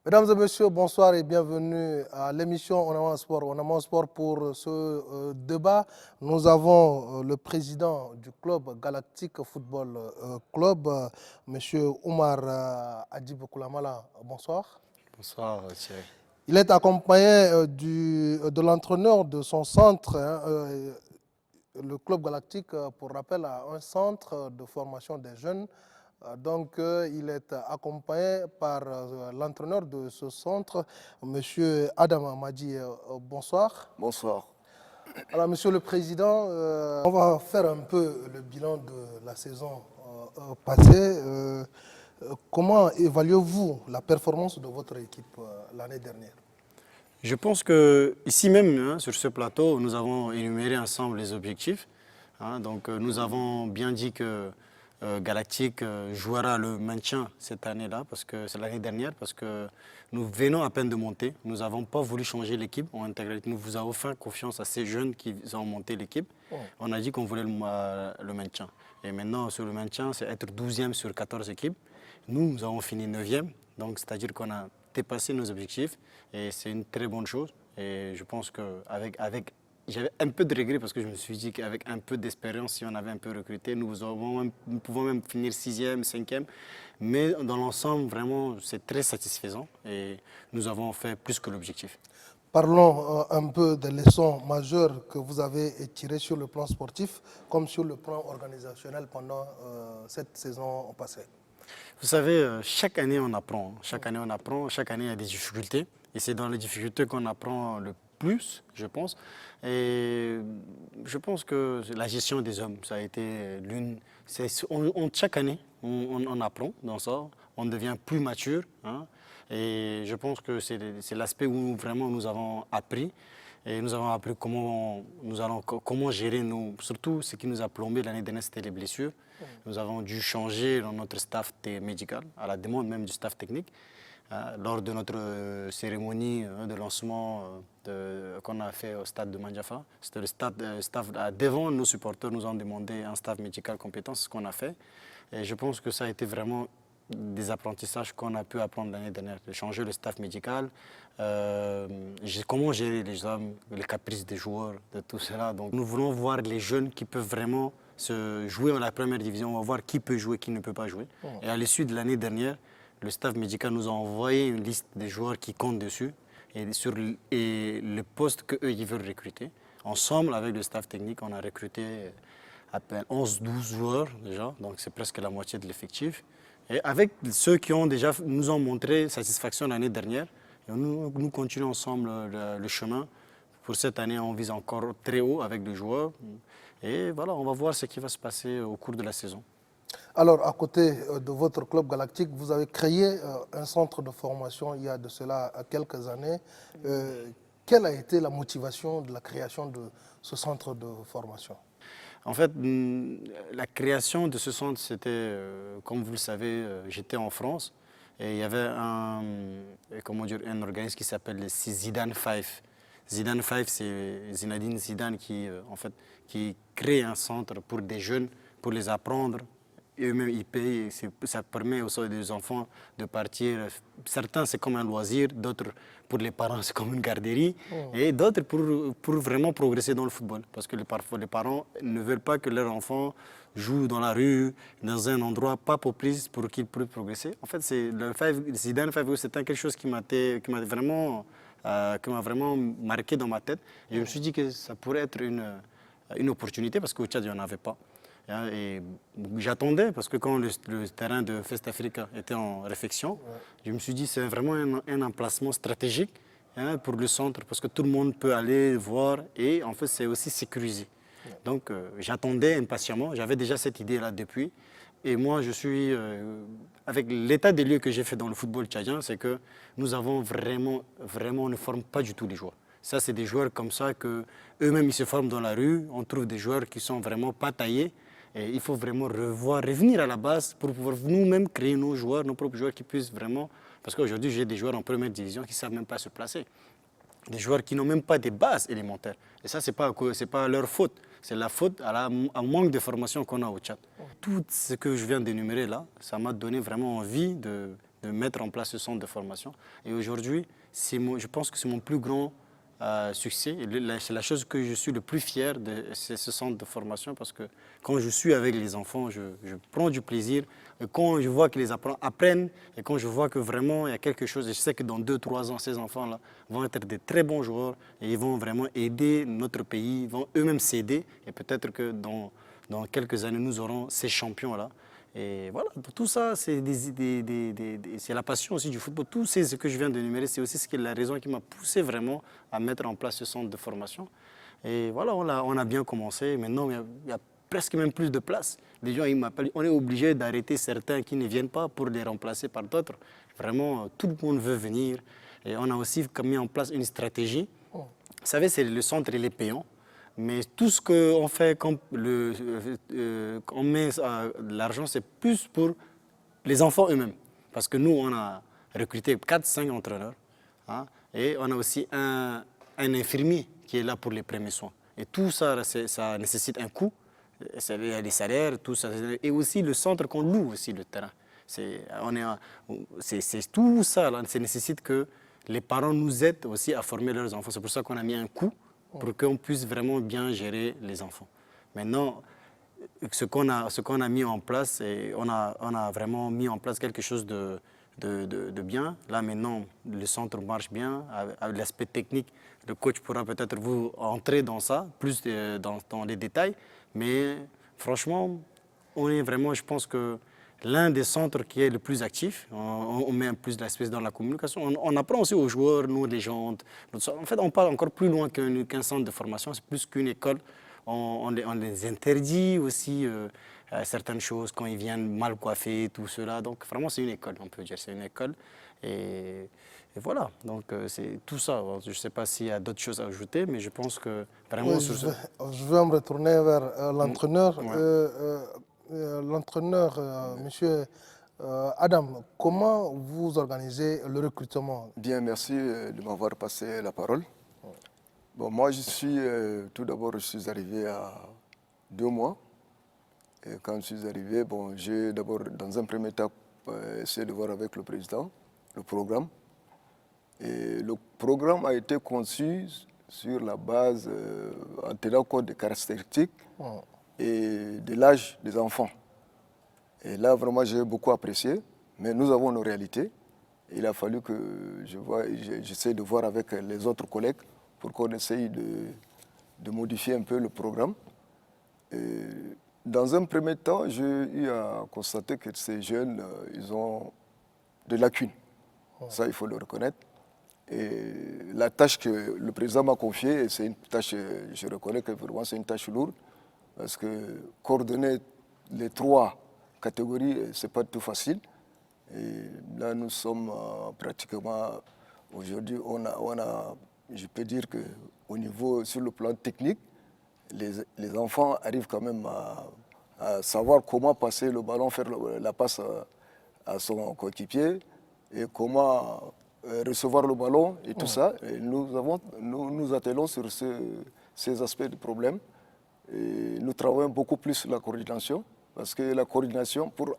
Mesdames et messieurs, bonsoir et bienvenue à l'émission On Amène Sport. On Amène Sport pour ce débat. Nous avons le président du club Galactique Football Club, monsieur Oumar Adjib Koulamala. Bonsoir. Bonsoir Thierry. Il est accompagné de l'entraîneur de son centre. Le club Galactique, pour rappel, a un centre de formation des jeunes. Donc, il est accompagné par l'entraîneur de ce centre, M. Adam Amadji. Bonsoir. Bonsoir. Alors, Monsieur le Président, on va faire un peu le bilan de la saison passée. Comment évaluez-vous la performance de votre équipe l'année dernière? Je pense que ici même, sur ce plateau, nous avons énuméré ensemble les objectifs. Donc, nous avons bien dit que Galactique jouera le maintien cette année-là, parce que c'est l'année dernière, parce que nous venons à peine de monter. Nous n'avons pas voulu changer l'équipe. Nous vous avons fait confiance à ces jeunes qui ont monté l'équipe. On a dit qu'on voulait le maintien. Et maintenant, sur le maintien, c'est être 12e sur 14 équipes. Nous avons fini 9e, donc c'est-à-dire qu'on a dépassé nos objectifs et c'est une très bonne chose. Et je pense qu'avec j'avais un peu de regret parce que je me suis dit qu'avec un peu d'expérience, si on avait un peu recruté, nous pouvons même finir 6e, 5e. Mais dans l'ensemble, vraiment, c'est très satisfaisant et nous avons fait plus que l'objectif. Parlons un peu des leçons majeures que vous avez tirées sur le plan sportif comme sur le plan organisationnel pendant cette saison passée. Vous savez, chaque année on apprend. Chaque année on apprend, chaque année il y a des difficultés. Et c'est dans les difficultés qu'on apprend le plus, je pense. Et je pense que la gestion des hommes, ça a été l'une... Chaque année, on apprend dans ça, on devient plus mature. Et je pense que c'est l'aspect où vraiment nous avons appris. Et nous avons appris comment gérer surtout ce qui nous a plombé l'année dernière, c'était les blessures. Nous avons dû changer notre staff médical, à la demande même du staff technique. Lors de notre cérémonie de lancement qu'on a fait au stade de Mandjafa, c'était le staff devant nos supporters nous ont demandé un staff médical compétent, c'est ce qu'on a fait. Et je pense que ça a été vraiment des apprentissages qu'on a pu apprendre l'année dernière, de changer le staff médical, comment gérer les hommes, les caprices des joueurs, de tout cela. Donc nous voulons voir les jeunes qui peuvent vraiment se jouer dans la première division, on va voir qui peut jouer, qui ne peut pas jouer. Et à l'issue de l'année dernière, le staff médical nous a envoyé une liste des joueurs qui comptent dessus et sur le poste qu'eux ils veulent recruter. Ensemble, avec le staff technique, on a recruté à peine 11-12 joueurs déjà, donc c'est presque la moitié de l'effectif. Et avec ceux qui nous ont montré satisfaction l'année dernière, nous continuons ensemble le chemin. Pour cette année, on vise encore très haut avec les joueurs. Et voilà, on va voir ce qui va se passer au cours de la saison. Alors, à côté de votre club Galactique, vous avez créé un centre de formation il y a de cela quelques années. Quelle a été la motivation de la création de ce centre de formation? En fait, la création de ce centre, c'était, comme vous le savez, j'étais en France et il y avait un organisme qui s'appelle le Zidane 5. Zidane 5, c'est Zinedine Zidane qui crée un centre pour des jeunes, pour les apprendre. Eux-mêmes, ils payent. Ça permet aux enfants de partir. Certains, c'est comme un loisir. D'autres, pour les parents, c'est comme une garderie. Et d'autres, pour vraiment progresser dans le football. Parce que parfois, les parents ne veulent pas que leur enfant joue dans la rue, dans un endroit pas propice pour qu'il puisse progresser. En fait, le Zidane 5, c'était quelque chose qui m'a vraiment marqué dans ma tête. Et je me suis dit que ça pourrait être une opportunité parce qu'au Tchad, il n'y en avait pas. Et j'attendais parce que quand le terrain de Fest Africa était en réfection, je me suis dit c'est vraiment un emplacement stratégique pour le centre parce que tout le monde peut aller voir et en fait c'est aussi sécurisé. Donc j'attendais impatiemment, j'avais déjà cette idée-là depuis Et moi, je suis, avec l'état des lieux que j'ai fait dans le football tchadien, c'est que nous avons vraiment, on ne forme pas du tout les joueurs. Ça, c'est des joueurs comme ça que eux-mêmes, ils se forment dans la rue. On trouve des joueurs qui sont vraiment pas taillés. Et il faut vraiment revenir à la base pour pouvoir nous-mêmes créer nos joueurs, nos propres joueurs qui puissent vraiment... Parce qu'aujourd'hui, j'ai des joueurs en première division qui ne savent même pas se placer. Des joueurs qui n'ont même pas des bases élémentaires. Et ça, ce n'est pas leur faute. C'est la faute au manque de formation qu'on a au Tchad. Tout ce que je viens d'énumérer là, ça m'a donné vraiment envie de mettre en place ce centre de formation. Et aujourd'hui, je pense que c'est mon plus grand succès. C'est la chose que je suis le plus fier de ce centre de formation parce que quand je suis avec les enfants, je prends du plaisir. Et quand je vois que les enfants apprennent et quand je vois que vraiment il y a quelque chose, et je sais que dans 2-3 ans, ces enfants-là vont être des très bons joueurs et ils vont vraiment aider notre pays, ils vont eux-mêmes s'aider et peut-être que dans quelques années, nous aurons ces champions-là. Et voilà, tout ça, c'est la passion aussi du football. Tout ce que je viens d'énumérer, c'est aussi la raison qui m'a poussé vraiment à mettre en place ce centre de formation. Et voilà, on a bien commencé. Maintenant, il y a presque même plus de place. Les gens, ils m'appellent. On est obligé d'arrêter certains qui ne viennent pas pour les remplacer par d'autres. Vraiment, tout le monde veut venir. Et on a aussi mis en place une stratégie. Vous savez, c'est le centre, il est payant. Mais tout ce qu'on fait, quand on met l'argent, c'est plus pour les enfants eux-mêmes. Parce que nous, on a recruté 4-5 entraîneurs. Hein, et on a aussi un infirmier qui est là pour les premiers soins. Et tout ça, ça nécessite un coût. Il y a les salaires, tout ça. Et aussi le centre qu'on loue, aussi le terrain. C'est tout ça, là, ça nécessite que les parents nous aident aussi à former leurs enfants. C'est pour ça qu'on a mis un coût pour qu'on puisse vraiment bien gérer les enfants. Maintenant, ce qu'on a mis en place, on a vraiment mis en place quelque chose de bien. Là, maintenant, le centre marche bien. Avec l'aspect technique, le coach pourra peut-être vous entrer dans ça, plus dans les détails. Mais franchement, on est vraiment, je pense que l'un des centres qui est le plus actif. On met plus l'aspect dans la communication. On apprend aussi aux joueurs, nous, les gens. En fait, on parle encore plus loin qu'un centre de formation. C'est plus qu'une école. On les interdit aussi certaines choses quand ils viennent mal coiffés, tout cela. Donc, vraiment, c'est une école, on peut dire. C'est une école. Et voilà. Donc, c'est tout ça. Je ne sais pas s'il y a d'autres choses à ajouter, mais je pense que vraiment... Oui, je vais me retourner vers l'entraîneur. L'entraîneur, monsieur Adam, comment vous organisez le recrutement? Bien, merci de m'avoir passé la parole. Bon, moi, tout d'abord, je suis arrivé à 2 mois. Et quand je suis arrivé, bon, j'ai d'abord, dans un premier temps, essayé de voir avec le président le programme. Et le programme a été conçu sur la base, en tenant compte des caractéristiques et de l'âge des enfants. Et là, vraiment, j'ai beaucoup apprécié. Mais nous avons nos réalités. Il a fallu que j'essaie de voir avec les autres collègues pour qu'on essaye de modifier un peu le programme. Et dans un premier temps, j'ai eu à constater que ces jeunes, ils ont des lacunes. Ça, il faut le reconnaître. Et la tâche que le président m'a confiée, c'est une tâche, je reconnais que vraiment c'est une tâche lourde, parce que coordonner les 3 catégories, ce n'est pas tout facile. Et là, nous sommes pratiquement, aujourd'hui, je peux dire qu'au niveau, sur le plan technique, les enfants arrivent quand même à savoir comment passer le ballon, faire la passe à son coéquipier et comment recevoir le ballon et tout ça. Et nous attelons sur ces aspects de problème. Et nous travaillons beaucoup plus sur la coordination, parce que la coordination, pour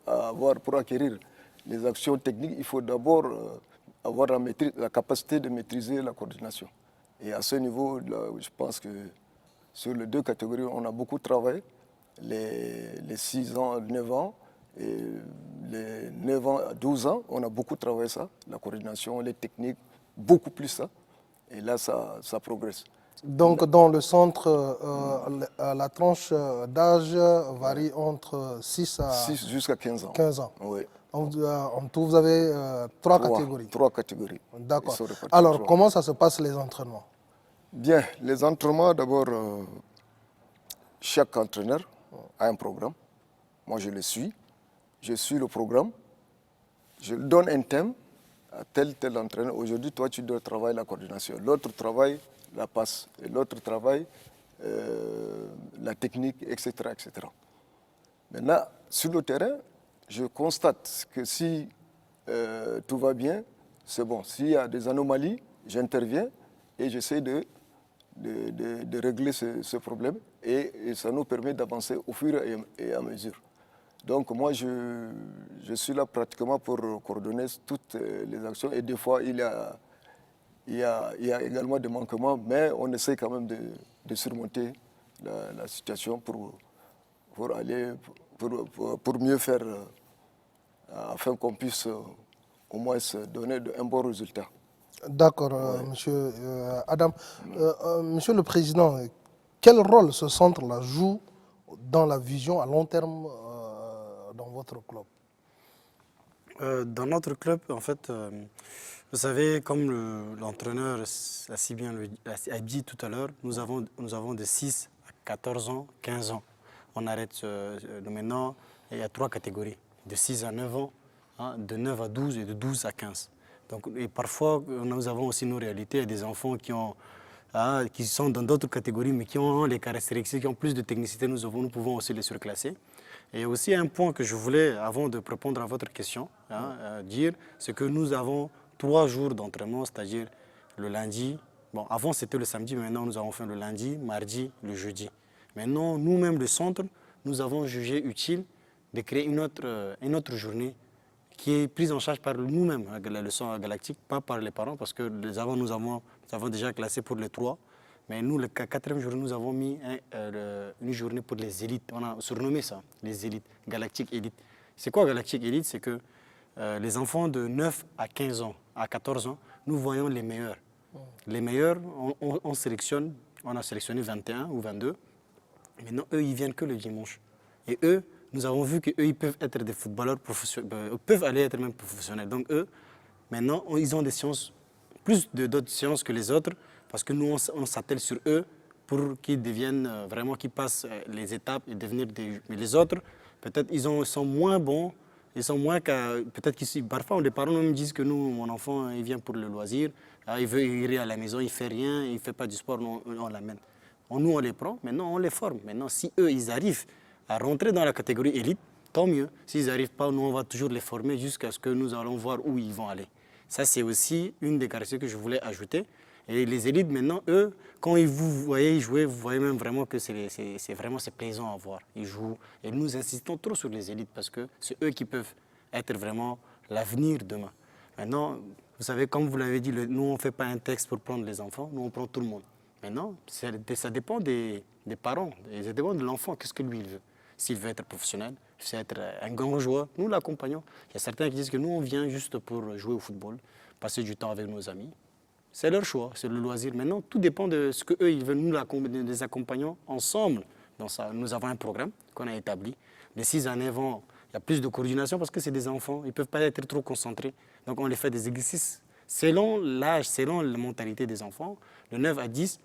acquérir les actions techniques, il faut d'abord avoir la capacité de maîtriser la coordination. Et à ce niveau, là, je pense que sur les 2 catégories, on a beaucoup travaillé. Les 6 ans, 9 ans, et les 9 ans à 12 ans, on a beaucoup travaillé ça, la coordination, les techniques, beaucoup plus ça. Et là, ça progresse. Donc, dans le centre, la tranche d'âge varie entre 6 jusqu'à 15 ans. 15 ans. Oui. En tout, vous avez 3 catégories. 3 catégories. D'accord. Alors, comment ça se passe les entraînements? Bien, les entraînements, d'abord, chaque entraîneur a un programme. Moi, je le suis. je suis le programme, je donne un thème à tel entraîneur. Aujourd'hui, toi, tu dois travailler la coordination. L'autre travaille la passe. Et l'autre travaille la technique, etc., etc. Maintenant, sur le terrain, je constate que si tout va bien, c'est bon. S'il y a des anomalies, j'interviens et j'essaie de régler ce problème. Et ça nous permet d'avancer au fur et à mesure. Donc moi, je suis là pratiquement pour coordonner toutes les actions. Et des fois, il y a également des manquements, mais on essaie quand même de surmonter la situation pour mieux faire, afin qu'on puisse au moins donner un bon résultat. D'accord, monsieur Adam. Monsieur le Président, quel rôle ce centre-là joue dans la vision à long terme dans votre club? Dans notre club, en fait, vous savez, comme l'entraîneur a si bien a dit tout à l'heure, nous avons de 6 à 14 ans, 15 ans. On arrête maintenant, il y a 3 catégories, de 6 à 9 ans, hein, de 9 à 12 et de 12 à 15. Donc, et parfois, nous avons aussi nos réalités, il y a des enfants qui sont dans d'autres catégories, mais qui ont les caractéristiques, qui ont plus de technicité, nous pouvons aussi les surclasser. Et aussi un point que je voulais, avant de répondre à votre question, dire, c'est que nous avons 3 jours d'entraînement, c'est-à-dire le lundi. Bon, avant c'était le samedi, mais maintenant nous avons fait le lundi, mardi, le jeudi. Maintenant, nous-mêmes, le centre, nous avons jugé utile de créer une autre journée qui est prise en charge par nous-mêmes, le centre galactique, pas par les parents, parce que nous avons déjà classé pour les 3. Mais nous, le 4e jour, nous avons mis une journée pour les élites. On a surnommé ça, les élites, Galactique Élite. C'est quoi Galactique Élite? C'est que les enfants de 9 à 15 ans, à 14 ans, nous voyons les meilleurs. Les meilleurs, on sélectionne, on a sélectionné 21 ou 22. Maintenant, eux, ils viennent que le dimanche. Et eux, nous avons vu qu'eux, ils peuvent être des footballeurs professionnels, peuvent aller être même professionnels. Donc eux, maintenant, ils ont des séances, plus d'autres séances que les autres, parce que nous, on s'attelle sur eux pour qu'ils deviennent vraiment, qu'ils passent les étapes et devenir des... Mais les autres, peut-être, ils sont moins bons, ils sont moins qu'à... Peut-être qu'ils... Parfois, les parents me disent que nous, mon enfant, il vient pour le loisir, il veut ir à la maison, il ne fait rien, il ne fait pas du sport, on l'amène. Nous, on les prend, maintenant, on les forme. Maintenant, si eux, ils arrivent à rentrer dans la catégorie élite, tant mieux. S'ils n'arrivent pas, nous, on va toujours les former jusqu'à ce que nous allons voir où ils vont aller. Ça, c'est aussi une des caractéristiques que je voulais ajouter. Et les élites, maintenant, eux, quand vous voyez jouer, vous voyez même vraiment que c'est plaisant à voir. Ils jouent. Et nous insistons trop sur les élites parce que c'est eux qui peuvent être vraiment l'avenir demain. Maintenant, vous savez, comme vous l'avez dit, nous, on ne fait pas un texte pour prendre les enfants, nous, on prend tout le monde. Maintenant, ça dépend des parents, ça dépend de l'enfant, qu'est-ce que lui il veut. S'il veut être professionnel, s'il veut être un grand joueur, nous l'accompagnons. Il y a certains qui disent que nous, on vient juste pour jouer au football, passer du temps avec nos amis. C'est leur choix, c'est le loisir. Maintenant, tout dépend de ce qu'eux, ils veulent. Nous les accompagnons ensemble dans ça. Nous avons un programme qu'on a établi. De 6 à 9 ans, il y a plus de coordination parce que c'est des enfants. Ils ne peuvent pas être trop concentrés. Donc, on les fait des exercices selon l'âge, selon la mentalité des enfants, de 9 à 10.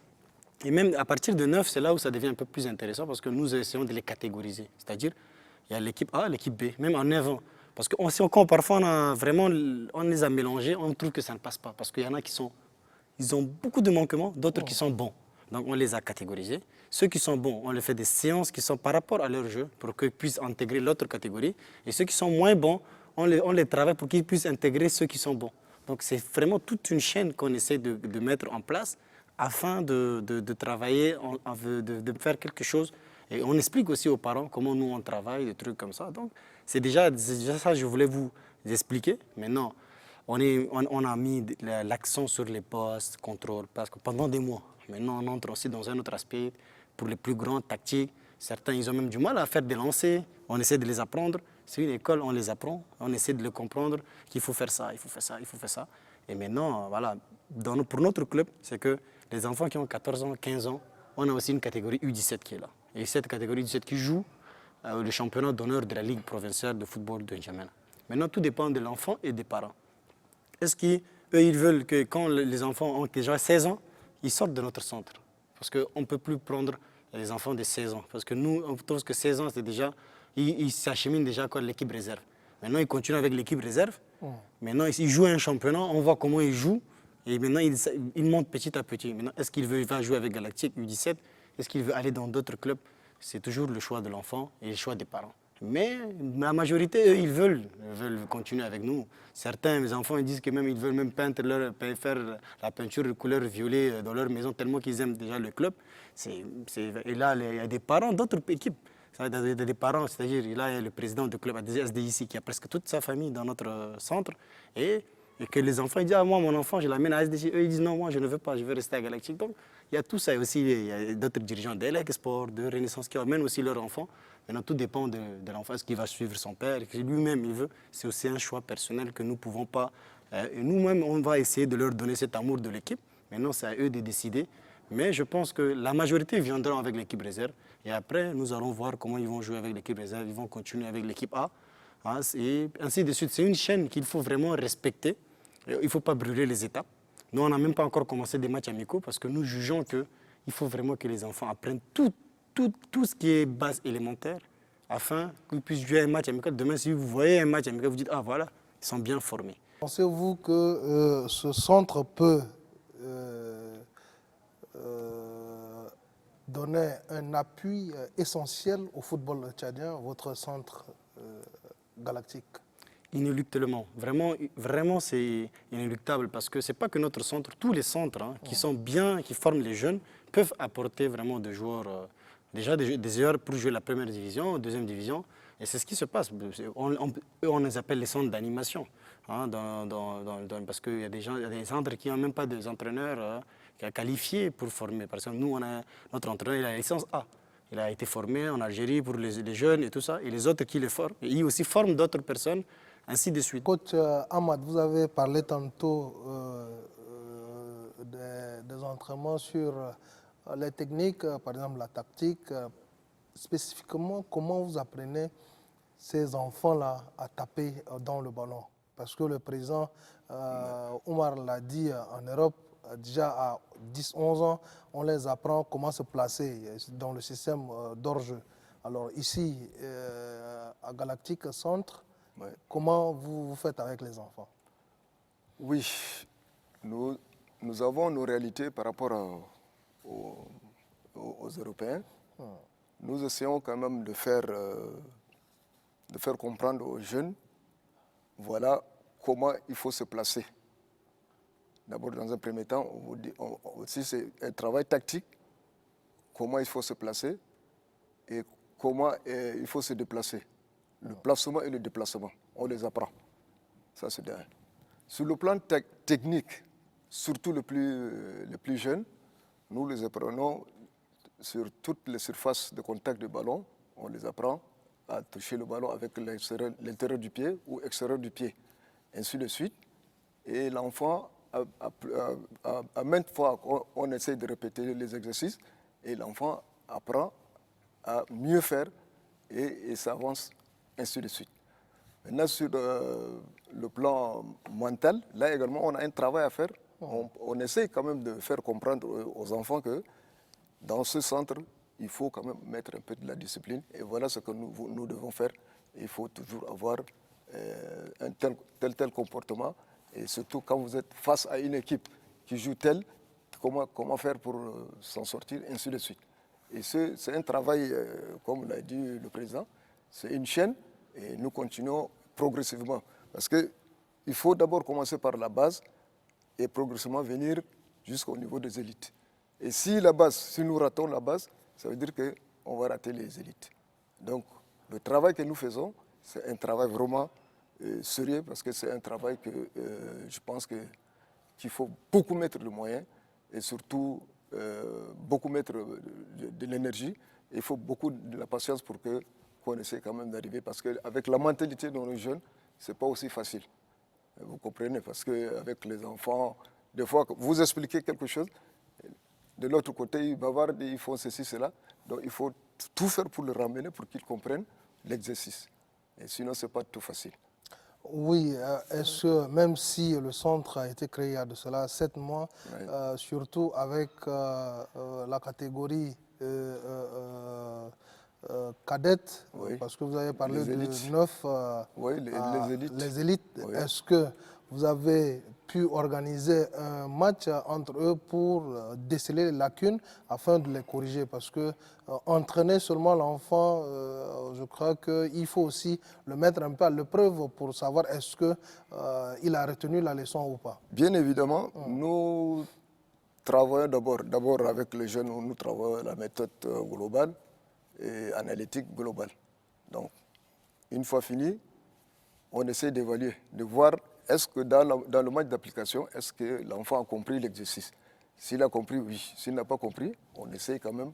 Et même à partir de 9, c'est là où ça devient un peu plus intéressant parce que nous essayons de les catégoriser. C'est-à-dire, il y a l'équipe A, l'équipe B, même en 9 ans. Parce que quand parfois on les a mélangés, on trouve que ça ne passe pas. Parce qu'il y en a ils ont beaucoup de manquements, d'autres qui sont bons. Donc on les a catégorisés. Ceux qui sont bons, on les fait des séances qui sont par rapport à leur jeu pour qu'ils puissent intégrer l'autre catégorie. Et ceux qui sont moins bons, on les travaille pour qu'ils puissent intégrer ceux qui sont bons. Donc c'est vraiment toute une chaîne qu'on essaie de mettre en place afin de travailler, de faire quelque chose. Et on explique aussi aux parents comment nous on travaille, des trucs comme ça. Donc c'est déjà ça que je voulais vous expliquer. Maintenant, on a mis l'accent sur les postes, contrôle, parce que pendant des mois, maintenant on entre aussi dans un autre aspect, pour les plus grands tactiques. Certains, ils ont même du mal à faire des lancers, on essaie de les apprendre. C'est une école, on les apprend, on essaie de le comprendre, qu'il faut faire ça, il faut faire ça, il faut faire ça. Et maintenant, voilà, pour notre club, c'est que les enfants qui ont 14 ans, 15 ans, on a aussi une catégorie U17 qui est là. Et cette catégorie U17 qui joue le championnat d'honneur de la Ligue provinciale de football de N'Djamena. Maintenant, tout dépend de l'enfant et des parents. Est-ce qu'eux, ils veulent que quand les enfants ont déjà 16 ans, ils sortent de notre centre? Parce qu'on ne peut plus prendre les enfants de 16 ans. Parce que nous, on pense que 16 ans, c'est déjà il s'achemine déjà avec l'équipe réserve. Maintenant, il continue avec l'équipe réserve. Maintenant, il joue un championnat, on voit comment il joue. Et maintenant, il monte petit à petit. Maintenant, est-ce qu'il va jouer avec Galactique U17? Est-ce qu'il veut aller dans d'autres clubs? C'est toujours le choix de l'enfant et le choix des parents. Mais la majorité, eux, ils veulent continuer avec nous. Certains, mes enfants, ils disent que même ils veulent même faire la peinture de couleur violet dans leur maison tellement qu'ils aiment déjà le club. Et là, il y a des parents d'autres équipes. Ça, des parents, c'est-à-dire, là, il y a le président du club SDIC qui a presque toute sa famille dans notre centre. Et que les enfants, ils disent, ah, moi, mon enfant, je l'amène à SDIC. Eux, ils disent, non, moi, je ne veux pas, je veux rester à Galactique. Donc, il y a tout ça aussi. Il y a d'autres dirigeants d'Elec Sport, de Renaissance qui amènent aussi leurs enfants. Maintenant, tout dépend de l'enfant, est-ce qu'il va suivre son père, que lui-même il veut. C'est aussi un choix personnel que nous ne pouvons pas. Nous-mêmes, on va essayer de leur donner cet amour de l'équipe. Maintenant, c'est à eux de décider. Mais je pense que la majorité viendront avec l'équipe réserve. Et après, nous allons voir comment ils vont jouer avec l'équipe réserve. Ils vont continuer avec l'équipe A. Hein, et ainsi de suite. C'est une chaîne qu'il faut vraiment respecter. Il ne faut pas brûler les étapes. Nous, on n'a même pas encore commencé des matchs amicaux parce que nous jugeons qu'il faut vraiment que les enfants apprennent tout ce qui est base élémentaire afin qu'ils puissent jouer un match amical. Demain, si vous voyez un match amical, vous dites, ah voilà, ils sont bien formés. Pensez-vous que ce centre peut donner un appui essentiel au football tchadien, votre centre galactique? Inéluctablement. Vraiment, c'est inéluctable parce que ce n'est pas que notre centre, tous les centres qui sont bien, qui forment les jeunes, peuvent apporter vraiment des joueurs, déjà des joueurs pour jouer la première division, deuxième division. Et c'est ce qui se passe. On les appelle les centres d'animation. Hein, parce qu'il y a des centres qui n'ont même pas des entraîneurs qualifiés pour former. Par exemple, nous, notre entraîneur, il a la licence A. Il a été formé en Algérie pour les jeunes et tout ça. Et les autres qui les forment. Et ils aussi forment d'autres personnes, ainsi de suite. Coach Ahmad, vous avez parlé tantôt des entraînements sur les techniques, par exemple la tactique. Spécifiquement, comment vous apprenez ces enfants-là à taper dans le ballon? Parce que le président Omar l'a dit en Europe, déjà à 10-11 ans, on les apprend comment se placer dans le système d'hors-jeu. Alors ici, à Galactique Centre, comment vous faites avec les enfants? Oui, nous avons nos réalités par rapport aux Européens. Nous essayons quand même de faire comprendre aux jeunes, voilà comment il faut se placer. D'abord, dans un premier temps, aussi c'est un travail tactique, comment il faut se placer et comment il faut se déplacer. Le placement et le déplacement, on les apprend. Ça, c'est derrière. Sur le plan technique, surtout le plus jeune, nous les apprenons sur toutes les surfaces de contact du ballon. On les apprend à toucher le ballon avec l'intérieur du pied ou l'extérieur du pied, ainsi de suite. Et l'enfant, à maintes fois, on essaie de répéter les exercices et l'enfant apprend à mieux faire et s'avance, ainsi de suite. Maintenant, sur le plan mental, là également, on a un travail à faire. On essaie quand même de faire comprendre aux enfants que dans ce centre, il faut quand même mettre un peu de la discipline. Et voilà ce que nous devons faire. Il faut toujours avoir un tel comportement. Et surtout quand vous êtes face à une équipe qui joue tel, comment faire pour s'en sortir, ainsi de suite. Et c'est un travail, comme l'a dit le président, c'est une chaîne. Et nous continuons progressivement. Parce qu'il faut d'abord commencer par la base et progressivement venir jusqu'au niveau des élites. Et si nous ratons la base, ça veut dire qu'on va rater les élites. Donc, le travail que nous faisons, c'est un travail vraiment sérieux parce que c'est un travail que je pense qu'il faut beaucoup mettre de moyens et surtout beaucoup mettre de l'énergie. Il faut beaucoup de la patience pour qu'on essaie quand même d'arriver parce qu'avec la mentalité de nos jeunes, ce n'est pas aussi facile. Vous comprenez? Parce qu'avec les enfants, des fois, vous expliquez quelque chose, de l'autre côté, ils bavardent, ils font ceci, cela. Donc il faut tout faire pour le ramener, pour qu'ils comprennent l'exercice. Et sinon, ce n'est pas tout facile. Oui, est-ce que même si le centre a été créé il y a de cela 7 mois, surtout avec la catégorie cadettes, Oui. parce que vous avez parlé Les de élites. 9 Oui, les élites. les élites. Oui. Est-ce que vous avez pu organiser un match entre eux pour déceler les lacunes afin de les corriger? Parce que entraîner seulement l'enfant, je crois qu'il faut aussi le mettre un peu à l'épreuve pour savoir est-ce qu'il a retenu la leçon ou pas. Bien évidemment, nous travaillons d'abord avec les jeunes, nous travaillons la méthode globale et analytique globale. Donc, une fois fini, on essaie d'évaluer, de voir est-ce que dans le match d'application, est-ce que l'enfant a compris l'exercice. S'il a compris, oui. S'il n'a pas compris, on essaie quand même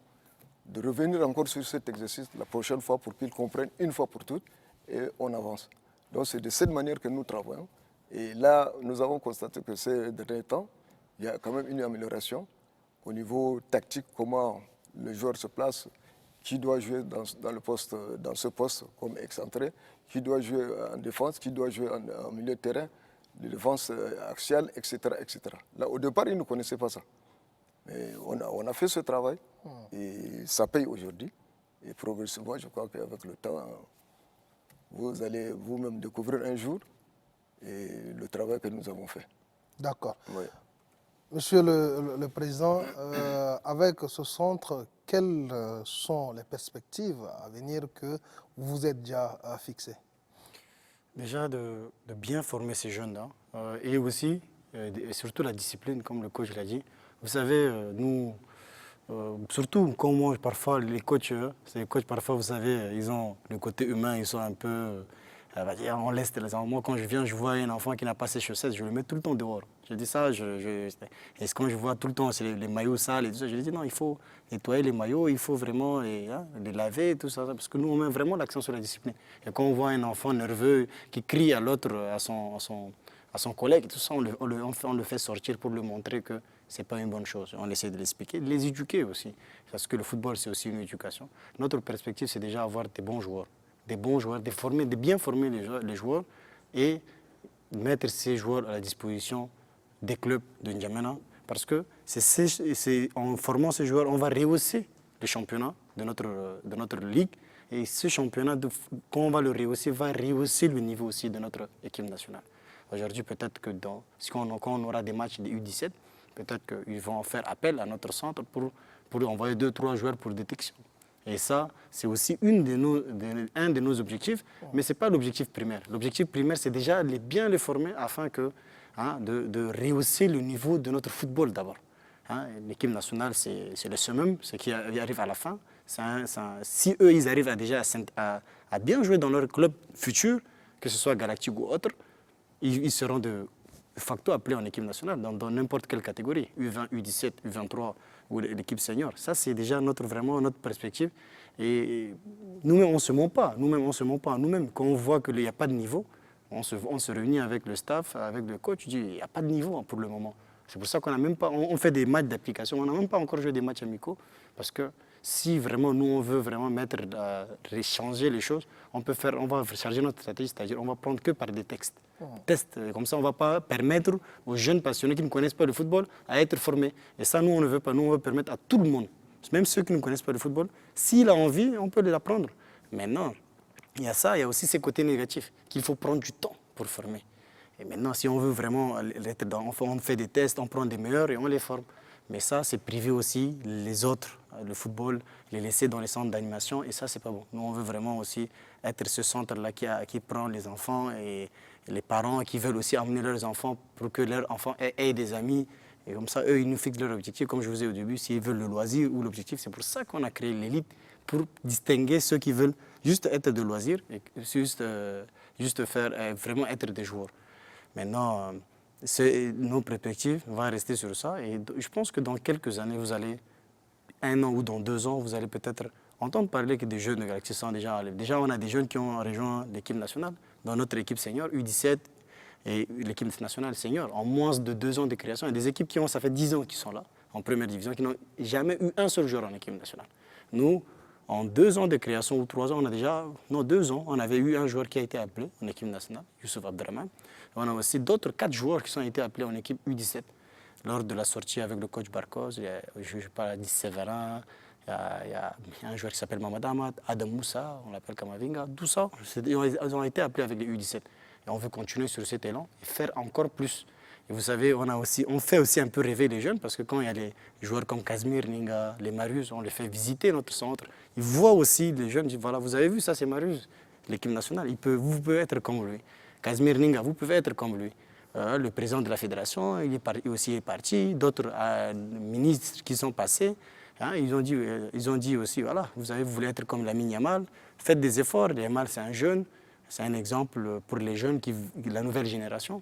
de revenir encore sur cet exercice la prochaine fois pour qu'il comprenne une fois pour toutes et on avance. Donc c'est de cette manière que nous travaillons. Et là, nous avons constaté que ces derniers temps, il y a quand même une amélioration au niveau tactique, comment le joueur se place, qui doit jouer dans ce poste comme excentré, qui doit jouer en défense, qui doit jouer en milieu de terrain, de défense axiale, etc., etc. Là, au départ, ils ne connaissaient pas ça. Mais on a fait ce travail et ça paye aujourd'hui. Et progressivement, je crois qu'avec le temps, vous allez vous-même découvrir un jour le travail que nous avons fait. D'accord. Oui. Monsieur le Président, avec ce centre, quelles sont les perspectives à venir que vous êtes déjà fixées? Déjà de bien former ces jeunes-là et aussi, et surtout la discipline, comme le coach l'a dit. Vous savez, nous, surtout comme moi, parfois les coachs, parfois vous savez, ils ont le côté humain, ils sont un peu, on laisse les enfants. Moi quand je viens, je vois un enfant qui n'a pas ses chaussettes, je le mets tout le temps dehors. Je dis ça, et quand je vois tout le temps les maillots sales et tout ça, je lui dis non, il faut nettoyer les maillots, il faut vraiment les laver et tout ça, parce que nous on met vraiment l'accent sur la discipline. Et quand on voit un enfant nerveux qui crie à l'autre, à son collègue, et tout ça, on le fait sortir pour lui montrer que ce n'est pas une bonne chose. On essaie de l'expliquer, de les éduquer aussi, parce que le football c'est aussi une éducation. Notre perspective c'est déjà avoir des bons joueurs, de bien former les joueurs et mettre ces joueurs à la disposition des clubs de N'Djamena, parce que c'est en formant ces joueurs, on va rehausser le championnat de notre ligue, et ce championnat, quand on va le rehausser, va rehausser le niveau aussi de notre équipe nationale. Aujourd'hui, peut-être que quand on aura des matchs des U17, peut-être qu'ils vont faire appel à notre centre pour envoyer 2-3 joueurs pour détection. Et ça, c'est aussi un de nos objectifs, mais ce n'est pas l'objectif primaire. L'objectif primaire, c'est déjà bien les former afin de rehausser le niveau de notre football d'abord. L'équipe nationale, c'est le summum, ce qui arrive à la fin. Si eux, ils arrivent à bien jouer dans leur club futur, que ce soit Galactique ou autre, ils seront de facto appelés en équipe nationale dans n'importe quelle catégorie, U20, U17, U23 ou l'équipe senior. Ça, c'est déjà vraiment notre perspective. Et nous-mêmes, on ne se ment pas. Nous-mêmes, quand on voit qu'il n'y a pas de niveau, on se réunit avec le staff, avec le coach, il dit il n'y a pas de niveau pour le moment. C'est pour ça qu'on n'a même pas, on fait des matchs d'application, on n'a même pas encore joué des matchs amicaux, parce que si vraiment nous on veut vraiment changer les choses, on va charger notre stratégie, c'est-à-dire on va prendre que par des tests. Comme ça on ne va pas permettre aux jeunes passionnés qui ne connaissent pas le football à être formés. Et ça nous on ne veut pas, nous on veut permettre à tout le monde, même ceux qui ne connaissent pas le football, s'il a envie, on peut l'apprendre. Maintenant, il y a ça, il y a aussi ces côtés négatifs, qu'il faut prendre du temps pour former. Et maintenant, si on veut vraiment être on fait des tests, on prend des meilleurs et on les forme. Mais ça, c'est priver aussi les autres, le football, les laisser dans les centres d'animation, et ça, c'est pas bon. Nous, on veut vraiment aussi être ce centre-là qui prend les enfants et les parents qui veulent aussi amener leurs enfants pour que leurs enfants aient des amis. Et comme ça, eux, ils nous fixent leur objectif, comme je vous ai dit au début, s'ils veulent le loisir ou l'objectif. C'est pour ça qu'on a créé l'élite, pour distinguer ceux qui veulent juste être de loisir et juste faire vraiment être des joueurs. Maintenant, nos perspectives vont rester sur ça. Et je pense que dans quelques années, vous allez, 1 an ou dans 2 ans, vous allez peut-être entendre parler que des jeunes de Galaxy sont déjà allés. Déjà, on a des jeunes qui ont rejoint l'équipe nationale, dans notre équipe senior, U17 et l'équipe nationale senior, en moins de 2 ans de création. Il y a des équipes ça fait 10 ans qu'ils sont là, en première division, qui n'ont jamais eu un seul joueur en équipe nationale. Nous, en 2 ans de création ou 3 ans, 2 ans, on avait eu un joueur qui a été appelé en équipe nationale, Youssouf Abdraman. On a aussi d'autres 4 joueurs qui ont été appelés en équipe U17 lors de la sortie avec le coach Barcos. Je parle d'Is Séverin, il y a un joueur qui s'appelle Mamad Ahmad, Adam Moussa, on l'appelle Kamavinga, tout ça, ils ont été appelés avec les U17. Et on veut continuer sur cet élan et faire encore plus. Et vous savez, on fait aussi un peu rêver les jeunes parce que quand il y a des joueurs comme Casimir, Ninga, les Marius, on les fait visiter notre centre. Ils voient aussi les jeunes, ils disent voilà, vous avez vu ça, c'est Marius, l'équipe nationale, vous pouvez être comme lui. Casimir Ninga, vous pouvez être comme lui. Le président de la fédération, il est parti, d'autres ministres qui sont passés. Hein, ils ont dit aussi, voilà, vous voulez être comme Lamine Yamal, faites des efforts. Yamal, c'est un jeune, c'est un exemple pour les jeunes, la nouvelle génération,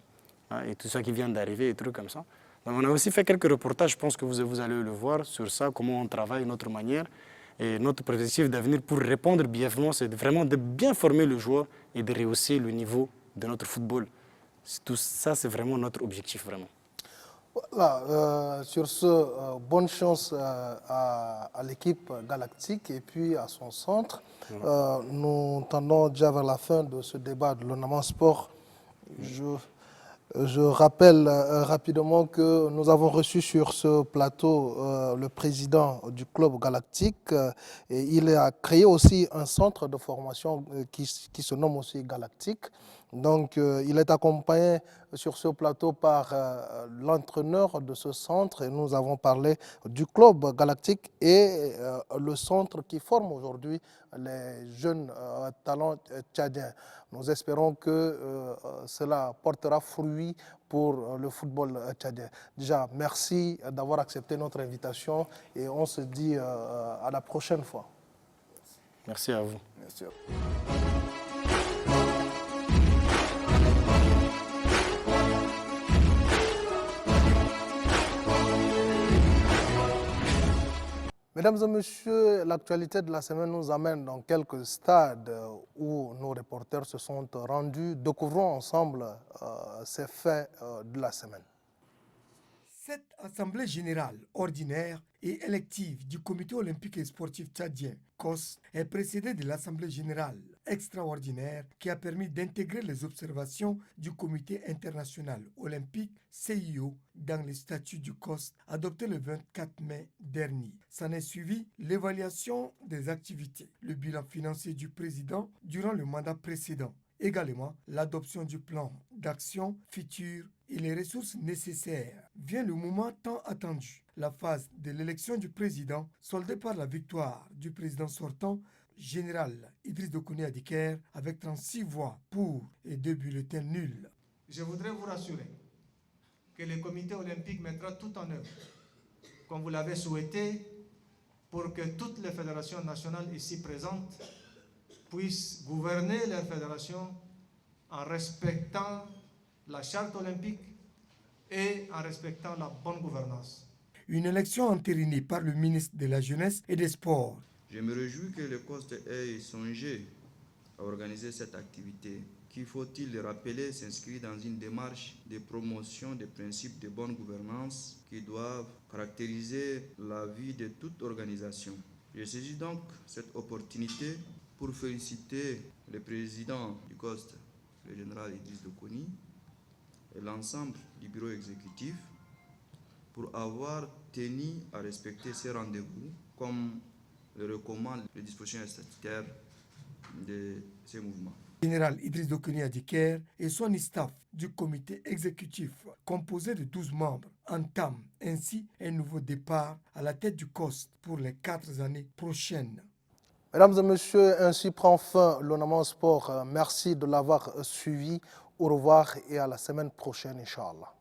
hein, et tout ça qui vient d'arriver, et trucs comme ça. Donc, on a aussi fait quelques reportages, je pense que vous allez le voir sur ça, comment on travaille, notre manière. Et notre perspective d'avenir pour répondre brièvement, c'est vraiment de bien former le joueur et de rehausser le niveau de notre football. Tout ça, c'est vraiment notre objectif, vraiment. Voilà, sur ce, bonne chance à l'équipe galactique et puis à son centre. Nous tendons déjà vers la fin de ce débat de l'Ornement Sport. Je rappelle rapidement que nous avons reçu sur ce plateau le président du club galactique et il a créé aussi un centre de formation qui se nomme aussi Galactique. Donc il est accompagné sur ce plateau par l'entraîneur de ce centre et nous avons parlé du club galactique et le centre qui forme aujourd'hui les jeunes talents tchadiens. Nous espérons que cela portera fruit pour le football tchadien. Déjà, merci d'avoir accepté notre invitation et on se dit à la prochaine fois. Merci à vous. Merci à vous. Mesdames et messieurs, l'actualité de la semaine nous amène dans quelques stades où nos reporters se sont rendus. Découvrons ensemble ces faits de la semaine. Cette assemblée générale ordinaire et élective du Comité olympique et sportif tchadien, COS, est précédée de l'assemblée générale extraordinaire qui a permis d'intégrer les observations du Comité international olympique, CIO, dans les statuts du COS adoptés le 24 mai dernier. S'en est suivi l'évaluation des activités, le bilan financier du président durant le mandat précédent. Également, l'adoption du plan d'action futur et les ressources nécessaires. Vient le moment tant attendu, la phase de l'élection du président, soldée par la victoire du président sortant, général Idriss Déby Adiker, avec 36 voix pour et 2 bulletins nuls. Je voudrais vous rassurer que le comité olympique mettra tout en œuvre, comme vous l'avez souhaité, pour que toutes les fédérations nationales ici présentes puissent gouverner leur fédération en respectant la charte olympique et en respectant la bonne gouvernance. Une élection entérinée par le ministre de la Jeunesse et des Sports. Je me réjouis que le COS ait songé à organiser cette activité qui, faut-il le rappeler, s'inscrit dans une démarche de promotion des principes de bonne gouvernance qui doivent caractériser la vie de toute organisation. Je saisis donc cette opportunité pour féliciter le président du COST, le général Idriss Déby, et l'ensemble du bureau exécutif pour avoir tenu à respecter ces rendez-vous comme le recommandent les dispositions statutaires de ces mouvements. Le général Idriss Déby Adiker et son staff du comité exécutif composé de 12 membres entament ainsi un nouveau départ à la tête du COST pour les 4 années prochaines. Mesdames et messieurs, ainsi prend fin l'Ornement Sport. Merci de l'avoir suivi. Au revoir et à la semaine prochaine, Inch'Allah.